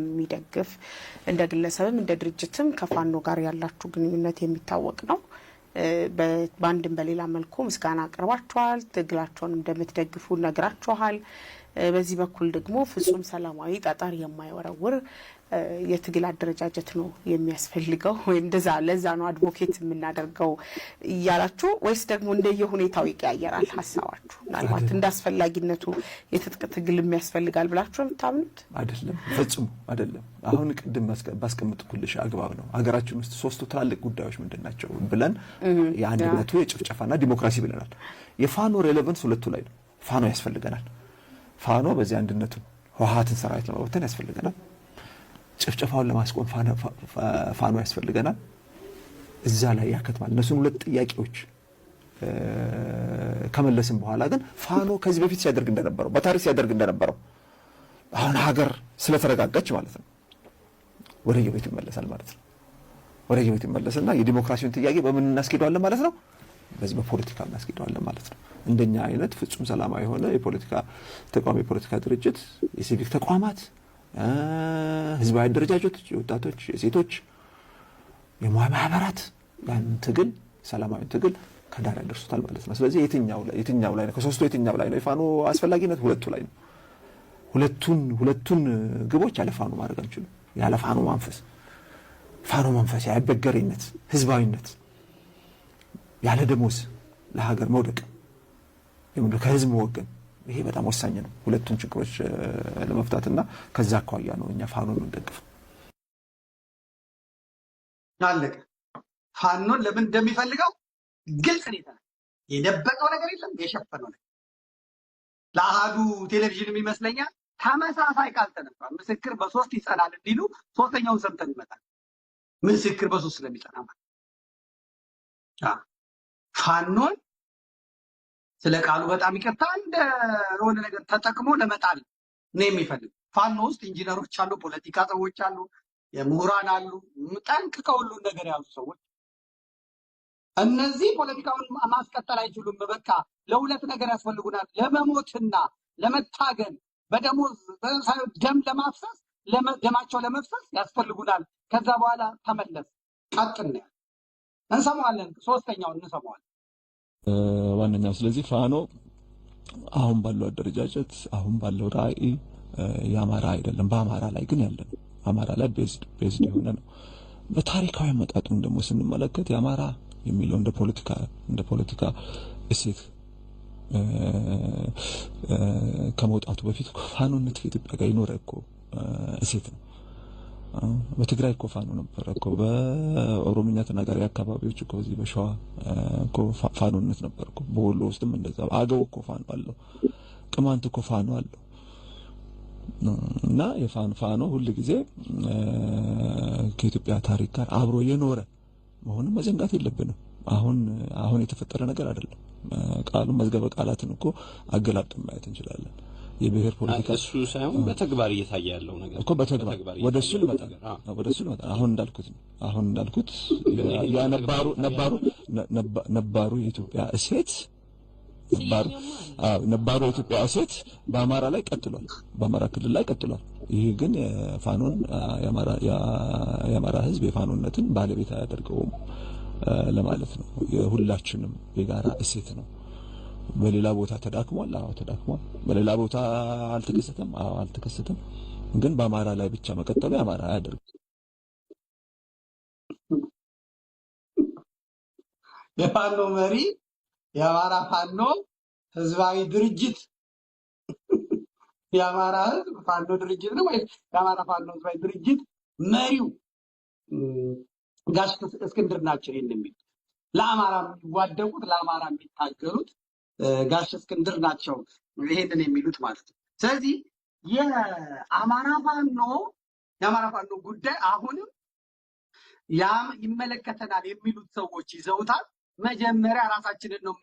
የሚደግፍ እንደ ግለሰብም እንደ ድርጅትም ከፋኖ ጋር ያላችሁ ግንኙነት የሚታወቅ ነው። በአንድም በሌላ መልኩ ምስጋና አቅርባችኋል። ትግላቸውን እንደምትደግፉ ነግራችኋል። በዚህ በኩል ደግሞ ፍጹም ሰላማዊ ጠጠር የማይወረውር የትግል አደረጃጀት ነው የሚያስፈልገው ወይ ለዛ ነው አድቮኬት የምናደርገው እያላችሁ ወይስ ደግሞ እንደየሁኔታው ይቀያየራል ሐሳባችሁ? ምናልባት እንዳስፈላጊነቱ የትጥቅ ትግል የሚያስፈልጋል ብላችሁ የምታምኑት? አይደለም፣ ፈጽሞ አይደለም። አሁን ቅድም ባስቀምጥኩልሽ አግባብ ነው። ሀገራችን ውስጥ ሶስቱ ትላልቅ ጉዳዮች ምንድናቸው ብለን የአንድነቱ የጭፍጨፋና ዲሞክራሲ ብለናል። የፋኖ ሬሌቫንስ ሁለቱ ላይ ነው። ፋኖ ያስፈልገናል። ፋኖ በዚህ አንድነቱ ህወሓትን ሰራዊት ለመበተን ያስፈልገናል። ጭፍጨፋውን ለማስቆም ፋኖ ያስፈልገናል። እዛ ላይ ያከትማል። እነሱን ሁለት ጥያቄዎች ከመለስን በኋላ ግን ፋኖ ከዚህ በፊት ሲያደርግ እንደነበረው በታሪክ ሲያደርግ እንደነበረው አሁን ሀገር ስለተረጋጋች ማለት ነው ወደ የቤት ይመለሳል ማለት ነው። ወደ የቤት ይመለስና የዲሞክራሲውን ጥያቄ በምን እናስኬደዋለን ማለት ነው? በዚህ በፖለቲካ እናስኬደዋለን ማለት ነው። እንደኛ አይነት ፍጹም ሰላማዊ የሆነ የፖለቲካ ተቋም፣ የፖለቲካ ድርጅት፣ የሲቪክ ተቋማት፣ ህዝባዊ አደረጃጀቶች፣ የወጣቶች፣ የሴቶች፣ የሙያ ማህበራት ያን ትግል ሰላማዊ ትግል ከዳር ያደርሱታል ማለት ነው። ስለዚህ የትኛው ላይ ነው? ከሶስቱ የትኛው ላይ ነው የፋኖ አስፈላጊነት? ሁለቱ ላይ ነው። ሁለቱን ግቦች ያለ ፋኖ ማድረግ አንችልም። ያለ ፋኖ መንፈስ ያይበገሬነት፣ ህዝባዊነት፣ ያለ ደሞዝ ለሀገር መውደቅ፣ ከህዝብ መወገን፣ ይሄ በጣም ወሳኝ ነው ሁለቱን ችግሮች ለመፍታትና ከዛ አኳያ ነው እኛ ፋኖን እንደግፍ። አለቀ። ፋኖን ለምን እንደሚፈልገው ግልጽ ነው። የደበቀው ነገር የለም፣ የሸፈነው ነገር ለአሃዱ ቴሌቪዥን ይመስለኛል ተመሳሳይ ቃል ተነግሯል። ምስክር በሶስት ይጸናል እንዲሉ ሶስተኛውን ሰምተን ይመጣል። ምስክር በሶስት ስለሚጸና ማለት ፋኖን ስለ ቃሉ በጣም ይቅርታ እንደሆነ ነገር ተጠቅሞ ለመጣል ነው የሚፈልግ። ፋኖ ውስጥ ኢንጂነሮች አሉ፣ ፖለቲካ ሰዎች አሉ፣ የምሁራን አሉ፣ ጠንቅቀው ሁሉን ነገር ያሉ ሰዎች። እነዚህ ፖለቲካውን ማስቀጠል አይችሉም። በቃ ለሁለት ነገር ያስፈልጉናል፣ ለመሞትና ለመታገል፣ በደሞዝ ደም ለማፍሰስ ደማቸው ለመፍሰስ ያስፈልጉናል። ከዛ በኋላ ተመለስ ቀጥል ነው እንሰማዋለን። ሶስተኛውን እንሰማዋለን ዋነኛው። ስለዚህ ፋኖ አሁን ባለው አደረጃጀት አሁን ባለው ራዕይ የአማራ አይደለም፣ በአማራ ላይ ግን ያለ ነው። አማራ ላይ ቤዝድ የሆነ ነው። በታሪካዊ አመጣጡን ደግሞ ስንመለከት የአማራ የሚለው እንደ ፖለቲካ እሴት ከመውጣቱ በፊት ፋኖነት ከኢትዮጵያ ጋር ይኖረ እኮ እሴት ነው። በትግራይ እኮ ፋኖ ነበር እኮ፣ በኦሮሚኛ ተናጋሪ አካባቢዎች እኮ እዚህ በሸዋ እኮ ፋኖነት ነበር እኮ፣ በወሎ ውስጥም እንደዛ፣ አገው እኮ ፋኖ አለው፣ ቅማንት እኮ ፋኖ አለው። እና ፋኖ ሁሉ ጊዜ ከኢትዮጵያ ታሪክ ጋር አብሮ የኖረ መሆኑን መዘንጋት የለብንም። አሁን የተፈጠረ ነገር አይደለም። ቃሉ መዝገበ ቃላትን እኮ አገላብጠን ማየት እንችላለን። የብሔር ፖለቲካ እሱ ሳይሆን በተግባር እየታየ ያለው ነገር እኮ በተግባር ወደሱ ልመጣ አሁን እንዳልኩት ያ ነባሩ የኢትዮጵያ እሴት ነባሩ የኢትዮጵያ እሴት በአማራ ላይ ቀጥሏል፣ በአማራ ክልል ላይ ቀጥሏል። ይሄ ግን ፋኖን የአማራ ህዝብ የፋኖነትን ባለቤት አያደርገውም ለማለት ነው። የሁላችንም የጋራ እሴት ነው። በሌላ ቦታ ተዳክሟል። ተዳክሟል። በሌላ ቦታ አልተከሰተም። አልተከሰተም። ግን በአማራ ላይ ብቻ መቀጠሉ የአማራ አያደርግ። የፋኖ መሪ የአማራ ፋኖ ህዝባዊ ድርጅት የአማራ ህዝብ ፋኖ ድርጅት ነው ወይ? የአማራ ፋኖ ህዝባዊ ድርጅት መሪው ጋሽ እስክንድር ናቸው። ይሄን የሚሉት ለአማራ የሚዋደቁት ለአማራ የሚታገሉት ጋሽ እስክንድር ናቸው ይሄንን የሚሉት ማለት ነው። ስለዚህ የአማራ ፋኖ ጉዳይ አሁንም ይመለከተናል የሚሉት ሰዎች ይዘውታል። መጀመሪያ ራሳችንን ነው